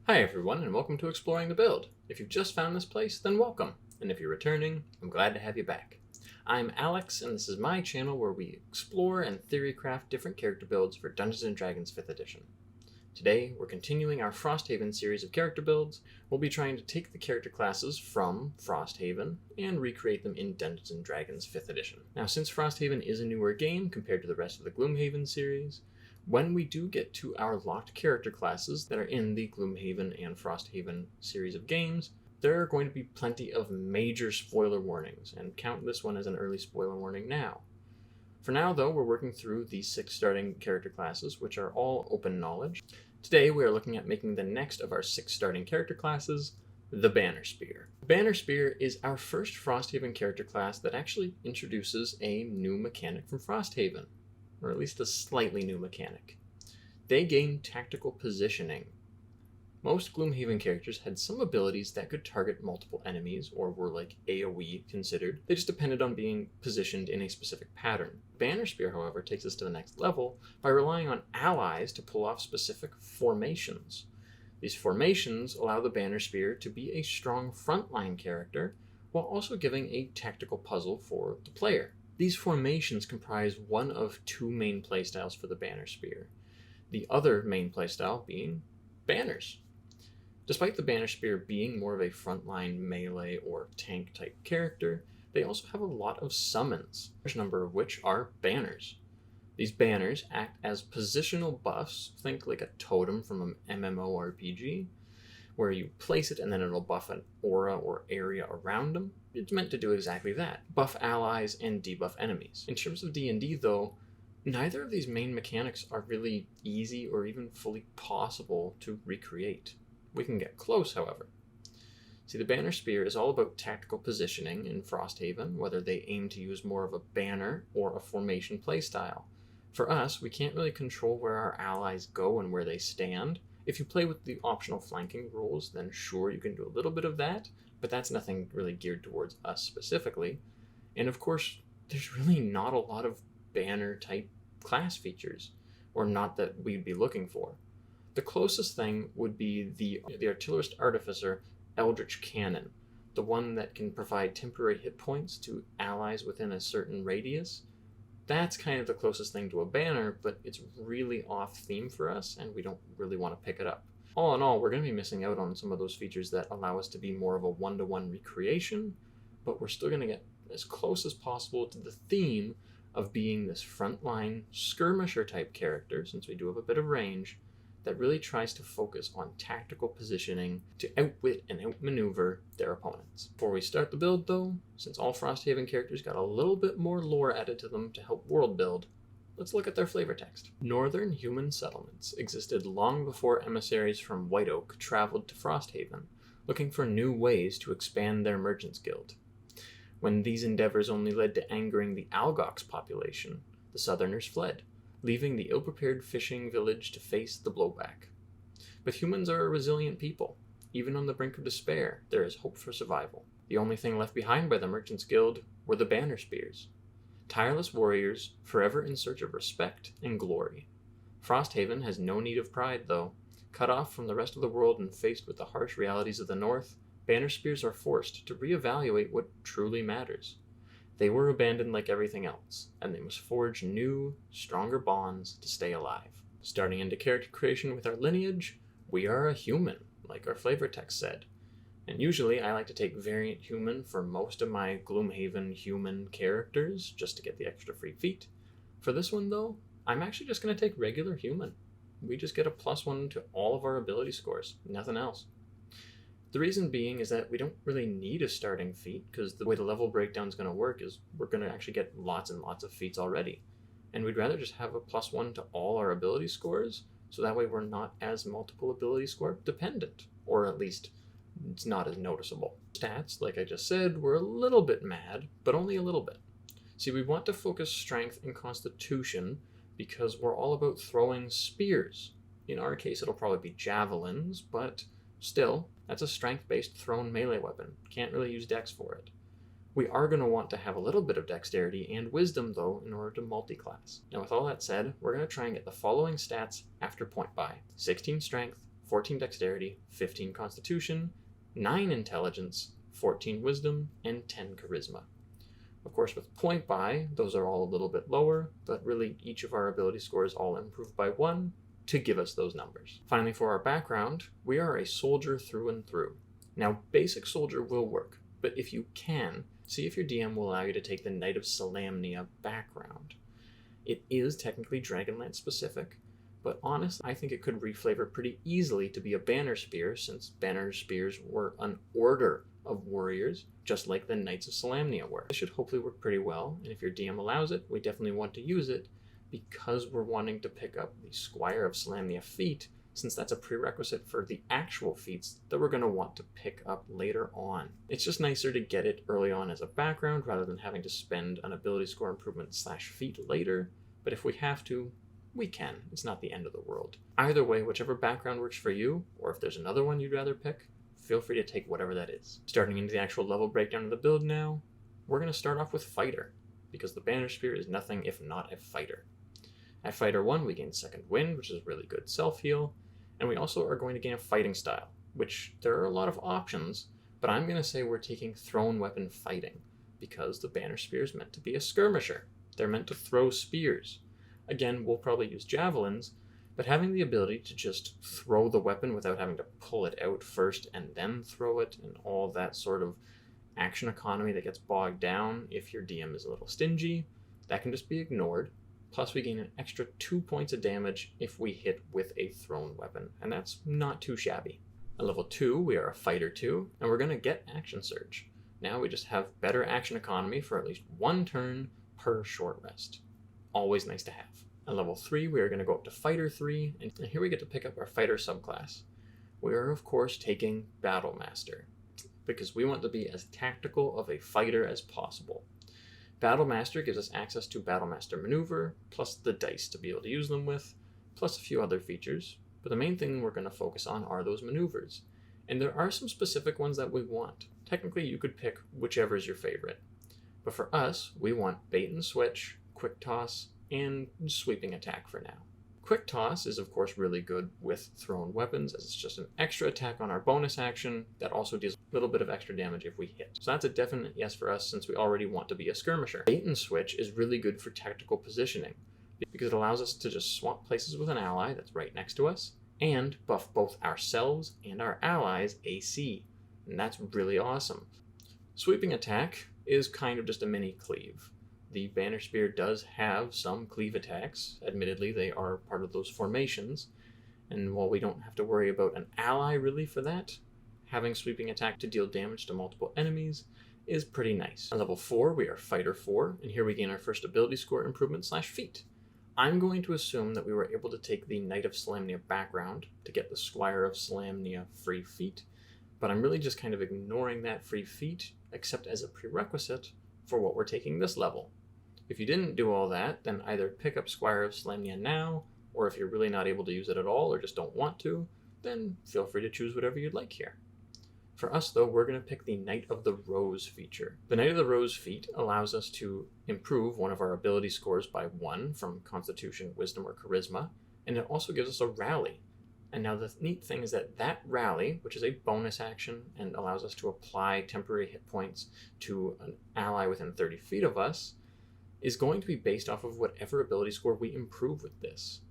Hi everyone, and welcome to Exploring the Build. If you've just found this place, then welcome. And if you're returning, I'm glad to have you back. I'm Alex, and this is my channel where we explore and theorycraft different character builds for Dungeons & Dragons 5th edition. Today, we're continuing our Frosthaven series of character builds. We'll be trying to take the character classes from Frosthaven and recreate them in Dungeons & Dragons 5th edition. Now, since Frosthaven is a newer game compared to the rest of the Gloomhaven series, when we do get to our locked character classes that are in the Gloomhaven and Frosthaven series of games, there are going to be plenty of major spoiler warnings, and count this one as an early spoiler warning now. For now, though, we're working through the 6 starting character classes, which are all open knowledge. Today, we are looking at making the next of our 6 starting character classes, the Banner Spear. The Banner Spear is our first Frosthaven character class that actually introduces a new mechanic from Frosthaven, or at least a slightly new mechanic. They gain tactical positioning. Most Gloomhaven characters had some abilities that could target multiple enemies, or were like AoE considered. They just depended on being positioned in a specific pattern. Banner Spear, however, takes us to the next level by relying on allies to pull off specific formations. These formations allow the Banner Spear to be a strong frontline character, while also giving a tactical puzzle for the player. These formations comprise one of 2 main playstyles for the Banner Spear, the other main playstyle being banners. Despite the Banner Spear being more of a frontline melee or tank type character, they also have a lot of summons, a number of which are banners. These banners act as positional buffs, think like a totem from an MMORPG, where you place it and then it'll buff an aura or area around them. It's meant to do exactly that, buff allies and debuff enemies. In terms of D&D though, neither of these main mechanics are really easy or even fully possible to recreate. We can get close, however. See, the Banner Spear is all about tactical positioning in Frosthaven, whether they aim to use more of a banner or a formation playstyle. For us, we can't really control where our allies go and where they stand. If you play with the optional flanking rules, then sure, you can do a little bit of that, but that's nothing really geared towards us specifically. And of course, there's really not a lot of banner-type class features, or not that we'd be looking for. The closest thing would be the Artillerist Artificer Eldritch Cannon, the one that can provide temporary hit points to allies within a certain radius. That's kind of the closest thing to a banner, but it's really off theme for us, and we don't really want to pick it up. All in all, we're going to be missing out on some of those features that allow us to be more of a one-to-one recreation, but we're still going to get as close as possible to the theme of being this frontline skirmisher type character, since we do have a bit of range, that really tries to focus on tactical positioning to outwit and outmaneuver their opponents. Before we start the build though, since all Frosthaven characters got a little bit more lore added to them to help world build, let's look at their flavor text. Northern human settlements existed long before emissaries from White Oak traveled to Frosthaven, looking for new ways to expand their merchants guild. When these endeavors only led to angering the Algox population, the Southerners fled, leaving the ill-prepared fishing village to face the blowback. But humans are a resilient people. Even on the brink of despair, there is hope for survival. The only thing left behind by the Merchants Guild were the Banner Spears. Tireless warriors, forever in search of respect and glory. Frosthaven has no need of pride, though. Cut off from the rest of the world and faced with the harsh realities of the North, Banner Spears are forced to reevaluate what truly matters. They were abandoned like everything else, and they must forge new, stronger bonds to stay alive. Starting into character creation with our lineage, we are a human, like our flavor text said. And usually I like to take variant human for most of my Gloomhaven human characters, just to get the extra free feat. For this one though, I'm actually just going to take regular human. We just get a +1 to all of our ability scores, nothing else. The reason being is that we don't really need a starting feat, because the way the level breakdown is going to work is we're going to actually get lots and lots of feats already. And we'd rather just have a +1 to all our ability scores, so that way we're not as multiple ability score dependent, or at least it's not as noticeable. Stats, like I just said, were a little bit mad, but only a little bit. See, we want to focus strength and constitution because we're all about throwing spears. In our case, it'll probably be javelins, but still, that's a strength-based thrown melee weapon. Can't really use dex for it. We are going to want to have a little bit of dexterity and wisdom, though, in order to multi-class. Now, with all that said, we're going to try and get the following stats after point buy. 16 strength, 14 dexterity, 15 constitution, 9 intelligence, 14 wisdom, and 10 charisma. Of course, with point buy, those are all a little bit lower, but really each of our ability scores all improve by 1 to give us those numbers. Finally, for our background, we are a soldier through and through. Now, basic soldier will work, but if you can, see if your DM will allow you to take the Knight of Solamnia background. It is technically Dragonlance specific, but honestly, I think it could reflavor pretty easily to be a banner spear, since banner spears were an order of warriors, just like the Knights of Solamnia were. This should hopefully work pretty well, and if your DM allows it, we definitely want to use it, because we're wanting to pick up the Squire of Solamnia feat, since that's a prerequisite for the actual feats that we're going to want to pick up later on. It's just nicer to get it early on as a background rather than having to spend an ability score improvement / feat later, but if we have to, we can. It's not the end of the world. Either way, whichever background works for you, or if there's another one you'd rather pick, feel free to take whatever that is. Starting into the actual level breakdown of the build now, we're going to start off with Fighter, because the Banner Spear is nothing if not a fighter. At Fighter 1, we gain Second Wind, which is really good self-heal, and we also are going to gain a fighting style, which there are a lot of options, but I'm going to say we're taking thrown weapon fighting, because the Banner Spear is meant to be a skirmisher. They're meant to throw spears. Again, we'll probably use javelins, but having the ability to just throw the weapon without having to pull it out first and then throw it, and all that sort of action economy that gets bogged down if your DM is a little stingy, that can just be ignored. Plus we gain an extra 2 points of damage if we hit with a thrown weapon, and that's not too shabby. At level 2, we are a Fighter 2, and we're going to get Action Surge. Now we just have better action economy for at least 1 turn per short rest. Always nice to have. At level 3, we are going to go up to Fighter 3, and here we get to pick up our Fighter subclass. We are, of course, taking Battle Master, because we want to be as tactical of a fighter as possible. Battle Master gives us access to Battle Master Maneuver, plus the dice to be able to use them with, plus a few other features, but the main thing we're going to focus on are those maneuvers. And there are some specific ones that we want. Technically, you could pick whichever is your favorite. But for us, we want Bait and Switch, Quick Toss, and Sweeping Attack for now. Quick Toss is of course really good with thrown weapons, as it's just an extra attack on our bonus action that also deals a little bit of extra damage if we hit. So that's a definite yes for us, since we already want to be a skirmisher. Bait and Switch is really good for tactical positioning, because it allows us to just swap places with an ally that's right next to us, and buff both ourselves and our allies' AC, and that's really awesome. Sweeping Attack is kind of just a mini cleave. The Banner Spear does have some cleave attacks. Admittedly, they are part of those formations, and while we don't have to worry about an ally really for that, having Sweeping Attack to deal damage to multiple enemies is pretty nice. At level 4, we are Fighter 4, and here we gain our first ability score improvement / feat. I'm going to assume that we were able to take the Knight of Solamnia background to get the Squire of Solamnia free feat, but I'm really just kind of ignoring that free feat, except as a prerequisite for what we're taking this level. If you didn't do all that, then either pick up Squire of Solamnia now, or if you're really not able to use it at all or just don't want to, then feel free to choose whatever you'd like here. For us though, we're going to pick the Knight of the Rose feature. The Knight of the Rose feat allows us to improve one of our ability scores by 1 from Constitution, Wisdom, or Charisma, and it also gives us a rally. And now the neat thing is that that rally, which is a bonus action and allows us to apply temporary hit points to an ally within 30 feet of us, is going to be based off of whatever ability score we improve with this.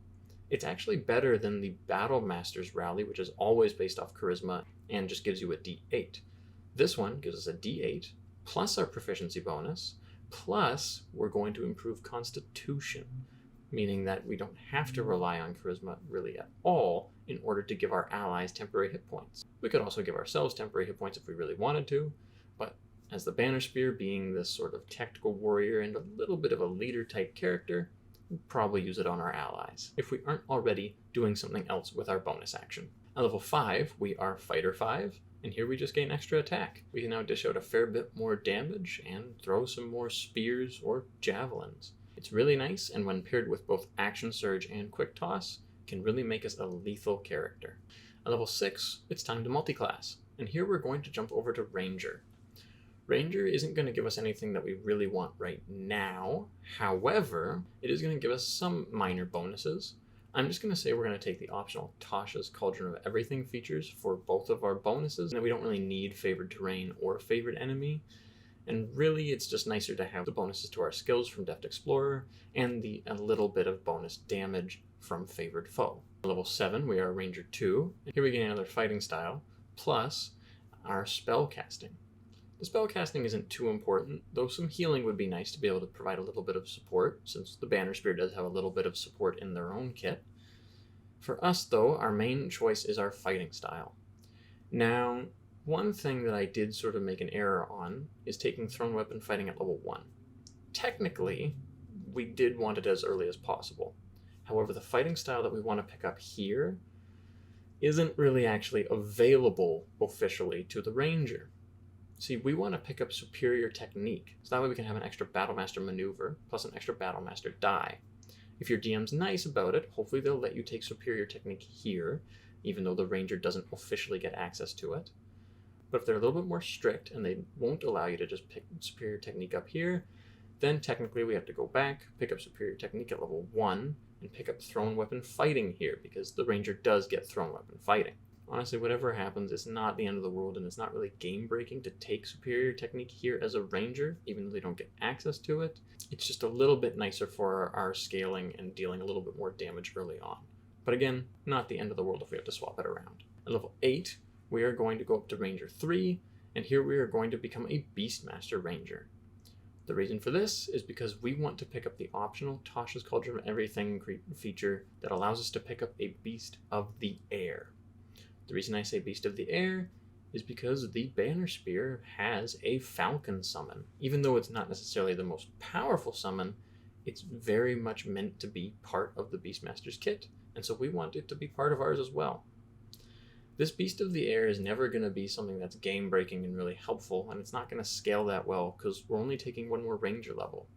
It's actually better than the Battle Master's Rally, which is always based off Charisma and just gives you a D8. This one gives us a D8, plus our proficiency bonus, plus we're going to improve Constitution, meaning that we don't have to rely on Charisma really at all in order to give our allies temporary hit points. We could also give ourselves temporary hit points if we really wanted to, but as the Banner Spear being this sort of tactical warrior and a little bit of a leader type character, we'll probably use it on our allies, if we aren't already doing something else with our bonus action. At level 5, we are Fighter 5, and here we just gain extra attack. We can now dish out a fair bit more damage and throw some more spears or javelins. It's really nice, and when paired with both Action Surge and Quick Toss, can really make us a lethal character. At level 6, it's time to multiclass, and here we're going to jump over to Ranger. Ranger isn't going to give us anything that we really want right now. However, it is going to give us some minor bonuses. I'm just going to say we're going to take the optional Tasha's Cauldron of Everything features for both of our bonuses, and we don't really need favored terrain or favored enemy. And really, it's just nicer to have the bonuses to our skills from Deft Explorer and a little bit of bonus damage from Favored Foe. Level 7, we are Ranger 2. Here we get another fighting style, plus our spell casting. The spell casting isn't too important, though some healing would be nice to be able to provide a little bit of support, since the Banner Spear does have a little bit of support in their own kit. For us, though, our main choice is our fighting style. Now, one thing that I did sort of make an error on is taking thrown weapon fighting at level 1. Technically, we did want it as early as possible. However, the fighting style that we want to pick up here isn't really actually available officially to the Ranger. See, we want to pick up Superior Technique, so that way we can have an extra Battlemaster maneuver, plus an extra Battlemaster die. If your DM's nice about it, hopefully they'll let you take Superior Technique here, even though the Ranger doesn't officially get access to it. But if they're a little bit more strict and they won't allow you to just pick Superior Technique up here, then technically we have to go back, pick up Superior Technique at level 1, and pick up Thrown Weapon Fighting here, because the Ranger does get Thrown Weapon Fighting. Honestly, whatever happens, it's not the end of the world, and it's not really game-breaking to take Superior Technique here as a Ranger, even though they don't get access to it. It's just a little bit nicer for our scaling and dealing a little bit more damage early on. But again, not the end of the world if we have to swap it around. At level 8, we are going to go up to Ranger 3, and here we are going to become a Beastmaster Ranger. The reason for this is because we want to pick up the optional Tasha's Cauldron of Everything feature that allows us to pick up a Beast of the Air. The reason I say Beast of the Air is because the Banner Spear has a Falcon summon. Even though it's not necessarily the most powerful summon, it's very much meant to be part of the Beastmaster's kit, and so we want it to be part of ours as well. This Beast of the Air is never going to be something that's game-breaking and really helpful, and it's not going to scale that well because we're only taking one more Ranger level.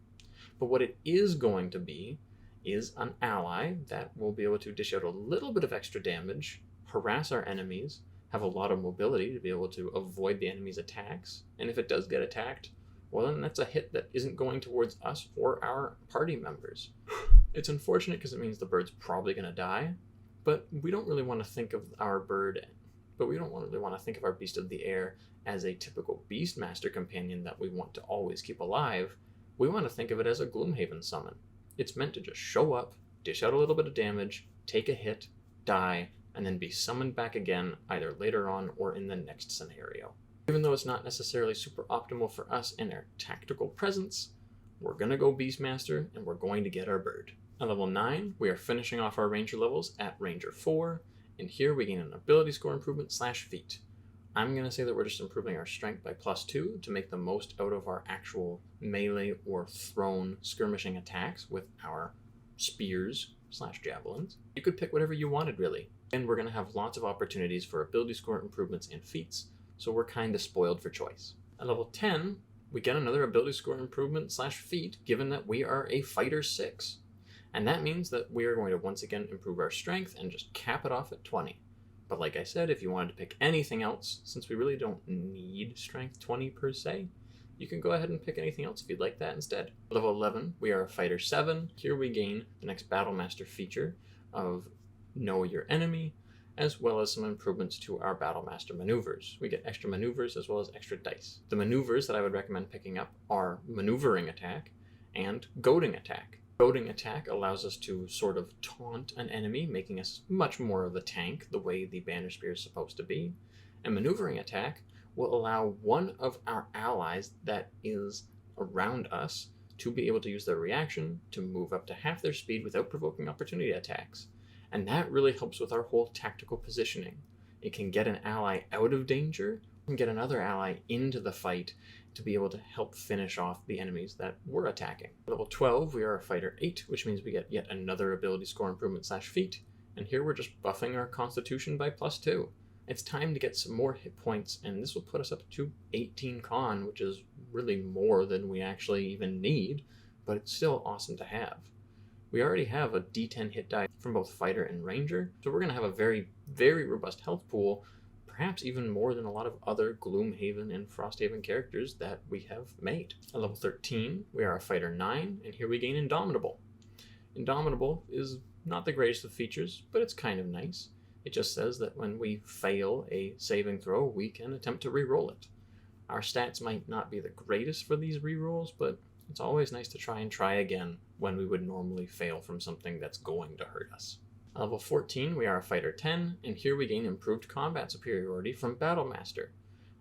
But what it is going to be is an ally that will be able to dish out a little bit of extra damage, harass our enemies, have a lot of mobility to be able to avoid the enemy's attacks, and if it does get attacked, well then that's a hit that isn't going towards us or our party members. It's unfortunate because it means the bird's probably going to die, but we don't really want to think of our Beast of the Air as a typical Beastmaster companion that we want to always keep alive. We want to think of it as a Gloomhaven summon. It's meant to just show up, dish out a little bit of damage, take a hit, die, and then be summoned back again either later on or in the next scenario. Even though it's not necessarily super optimal for us in our tactical presence, we're going to go Beastmaster and we're going to get our bird. At level 9, we are finishing off our Ranger levels at Ranger 4, and here we gain an ability score improvement / feat. I'm going to say that we're just improving our strength by +2 to make the most out of our actual melee or thrown skirmishing attacks with our spears / javelins. You could pick whatever you wanted, really. And we're going to have lots of opportunities for ability score improvements and feats, so we're kind of spoiled for choice. At level 10, we get another ability score improvement / feat, given that we are a Fighter 6. And that means that we are going to once again improve our strength and just cap it off at 20. But like I said, if you wanted to pick anything else, since we really don't need strength 20 per se, you can go ahead and pick anything else if you'd like that instead. Level 11, we are a Fighter 7. Here we gain the next Battlemaster feature of Know Your Enemy, as well as some improvements to our Battlemaster maneuvers. We get extra maneuvers as well as extra dice. The maneuvers that I would recommend picking up are Maneuvering Attack and Goading Attack. Goading Attack allows us to sort of taunt an enemy, making us much more of a tank, the way the Banner Spear is supposed to be. And Maneuvering Attack will allow one of our allies that is around us to be able to use their reaction to move up to half their speed without provoking opportunity attacks. And that really helps with our whole tactical positioning. It can get an ally out of danger and get another ally into the fight to be able to help finish off the enemies that we're attacking. Level 12, we are a Fighter 8, which means we get yet another ability score improvement / feat, and here we're just buffing our Constitution by +2. It's time to get some more hit points, and this will put us up to 18 Con, which is really more than we actually even need, but it's still awesome to have. We already have a D10 hit die from both Fighter and Ranger, so we're going to have a very, very robust health pool, perhaps even more than a lot of other Gloomhaven and Frosthaven characters that we have made. At level 13, we are a Fighter 9, and here we gain Indomitable. Indomitable is not the greatest of features, but it's kind of nice. It just says that when we fail a saving throw, we can attempt to re-roll it. Our stats might not be the greatest for these re-rolls, but it's always nice to try again when we would normally fail from something that's going to hurt us. At level 14, we are a Fighter 10, and here we gain improved combat superiority from Battlemaster.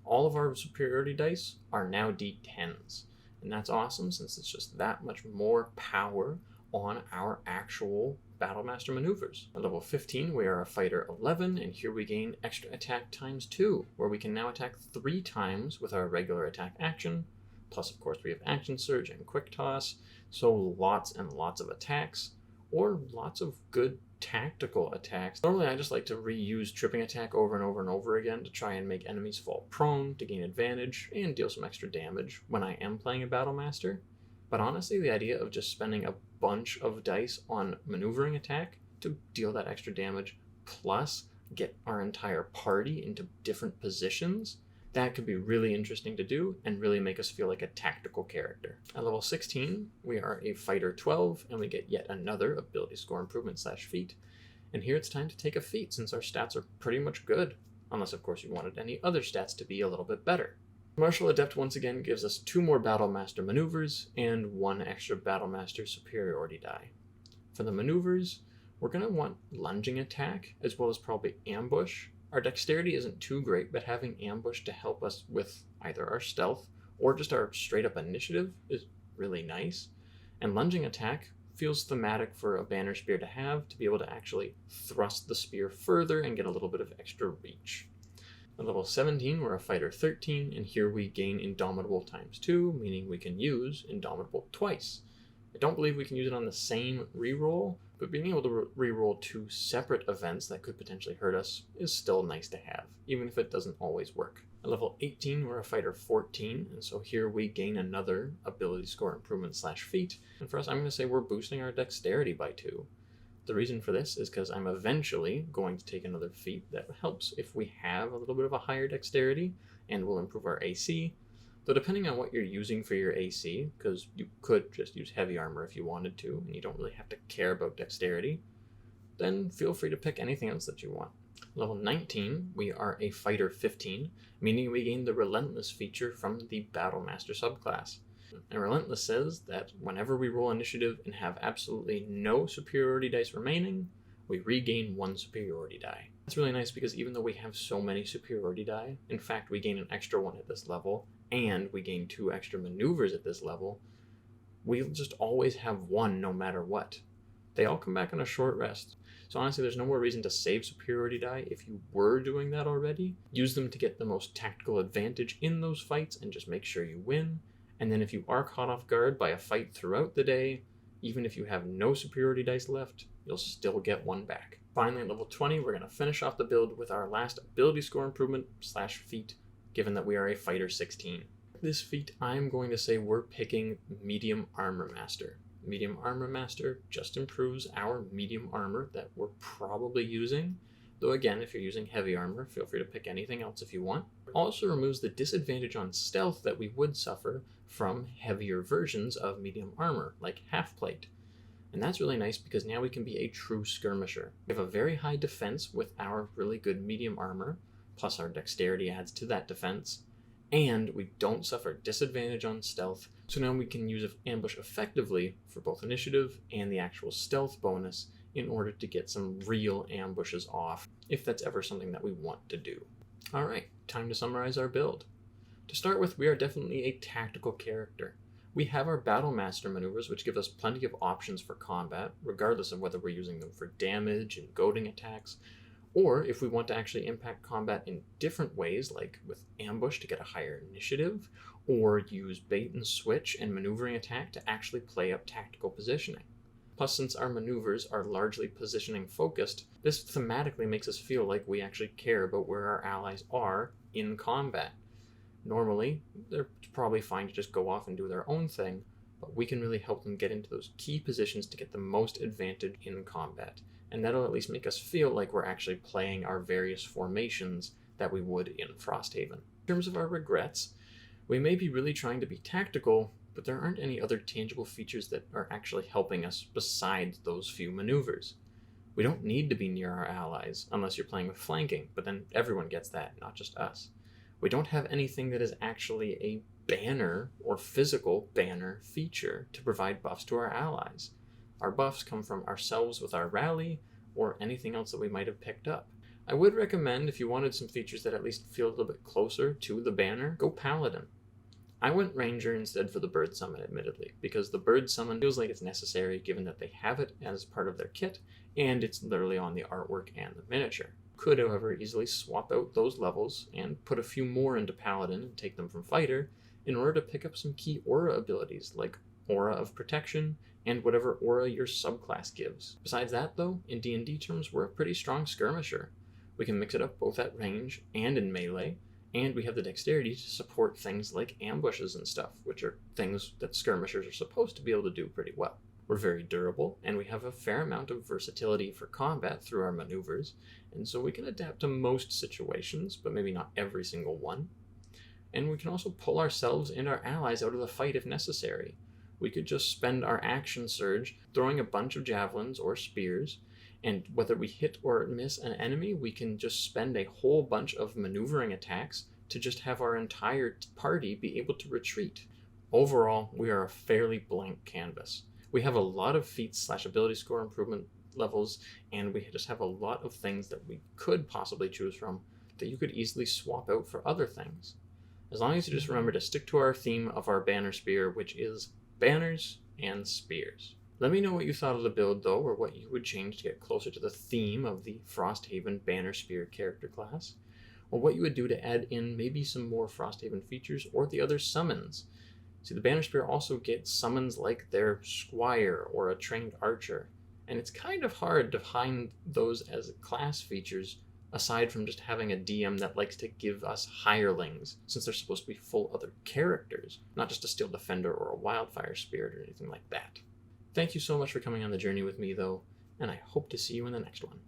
All of our superiority dice are now D10s, and that's awesome since it's just that much more power on our actual Battlemaster maneuvers. At level 15, we are a Fighter 11, and here we gain extra attack times 2, where we can now attack 3 times with our regular attack action. Plus, of course, we have Action Surge and Quick Toss, so lots and lots of attacks, or lots of good tactical attacks. Normally, I just like to reuse Tripping Attack over and over and over again to try and make enemies fall prone, to gain advantage, and deal some extra damage when I am playing a Battlemaster. But honestly, the idea of just spending a bunch of dice on Maneuvering Attack to deal that extra damage, plus get our entire party into different positions, that could be really interesting to do and really make us feel like a tactical character. At level 16, we are a Fighter 12, and we get yet another ability score improvement / feat. And here it's time to take a feat since our stats are pretty much good, unless of course you wanted any other stats to be a little bit better. Martial Adept once again gives us 2 more Battlemaster maneuvers and 1 extra Battlemaster superiority die. For the maneuvers, we're going to want Lunging Attack as well as probably Ambush. Our dexterity isn't too great, but having Ambush to help us with either our stealth or just our straight up initiative is really nice. And Lunging Attack feels thematic for a banner spear to have, to be able to actually thrust the spear further and get a little bit of extra reach. At level 17, we're a Fighter 13, and here we gain Indomitable times 2, meaning we can use Indomitable twice. I don't believe we can use it on the same reroll, but being able to reroll 2 separate events that could potentially hurt us is still nice to have, even if it doesn't always work. At level 18, we're a Fighter 14, and so here we gain another ability score improvement / feat, and for us, I'm going to say we're boosting our dexterity by 2. The reason for this is because I'm eventually going to take another feat that helps if we have a little bit of a higher dexterity and will improve our AC. Though depending on what you're using for your AC, because you could just use heavy armor if you wanted to, and you don't really have to care about dexterity, then feel free to pick anything else that you want. Level 19, we are a Fighter 15, meaning we gain the Relentless feature from the Battlemaster subclass. And Relentless says that whenever we roll initiative and have absolutely no superiority dice remaining, we regain 1 superiority die. That's really nice because even though we have so many superiority die, in fact we gain an extra 1 at this level, and we gain 2 extra maneuvers at this level, we'll just always have 1 no matter what. They all come back on a short rest. So honestly, there's no more reason to save superiority die if you were doing that already. Use them to get the most tactical advantage in those fights and just make sure you win. And then if you are caught off guard by a fight throughout the day, even if you have no superiority dice left, you'll still get 1 back. Finally, at level 20, we're going to finish off the build with our last ability score improvement / feat, given that we are a Fighter 16. This feat, I'm going to say we're picking Medium Armor Master. Medium Armor Master just improves our medium armor that we're probably using. Though again, if you're using heavy armor, feel free to pick anything else if you want. It also removes the disadvantage on stealth that we would suffer from heavier versions of medium armor, like half plate. And that's really nice because now we can be a true skirmisher. We have a very high defense with our really good medium armor, plus our dexterity adds to that defense, and we don't suffer disadvantage on stealth, so now we can use ambush effectively for both initiative and the actual stealth bonus in order to get some real ambushes off, if that's ever something that we want to do. Alright, time to summarize our build. To start with, we are definitely a tactical character. We have our Battlemaster maneuvers, which give us plenty of options for combat, regardless of whether we're using them for damage and goading attacks, or if we want to actually impact combat in different ways, like with ambush to get a higher initiative, or use bait and switch and maneuvering attack to actually play up tactical positioning. Plus, since our maneuvers are largely positioning focused, this thematically makes us feel like we actually care about where our allies are in combat. Normally, they're probably fine to just go off and do their own thing, but we can really help them get into those key positions to get the most advantage in combat, and that'll at least make us feel like we're actually playing our various formations that we would in Frosthaven. In terms of our regrets, we may be really trying to be tactical, but there aren't any other tangible features that are actually helping us besides those few maneuvers. We don't need to be near our allies unless you're playing with flanking, but then everyone gets that, not just us. We don't have anything that is actually a banner or physical banner feature to provide buffs to our allies. Our buffs come from ourselves with our rally or anything else that we might have picked up. I would recommend, if you wanted some features that at least feel a little bit closer to the banner, go Paladin. I went Ranger instead for the Bird Summon, admittedly, because the Bird Summon feels like it's necessary given that they have it as part of their kit, and it's literally on the artwork and the miniature. Could, however, easily swap out those levels and put a few more into Paladin and take them from Fighter in order to pick up some key aura abilities like Aura of Protection and whatever aura your subclass gives. Besides that, though, in D&D terms, we're a pretty strong skirmisher. We can mix it up both at range and in melee, and we have the dexterity to support things like ambushes and stuff, which are things that skirmishers are supposed to be able to do pretty well. We're very durable, and we have a fair amount of versatility for combat through our maneuvers, and so we can adapt to most situations, but maybe not every single one. And we can also pull ourselves and our allies out of the fight if necessary. We could just spend our action surge throwing a bunch of javelins or spears, and whether we hit or miss an enemy, we can just spend a whole bunch of maneuvering attacks to just have our entire party be able to retreat. Overall, we are a fairly blank canvas. We have a lot of feats / ability score improvement levels, and we just have a lot of things that we could possibly choose from that you could easily swap out for other things. As long as you just remember to stick to our theme of our banner spear, which is banners and spears. Let me know what you thought of the build, though, or what you would change to get closer to the theme of the Frosthaven Banner Spear character class, or what you would do to add in maybe some more Frosthaven features or the other summons. See, the Banner Spear also gets summons like their Squire or a trained archer, and it's kind of hard to find those as class features aside from just having a DM that likes to give us hirelings, since they're supposed to be full other characters, not just a Steel Defender or a Wildfire Spirit or anything like that. Thank you so much for coming on the journey with me, though, and I hope to see you in the next one.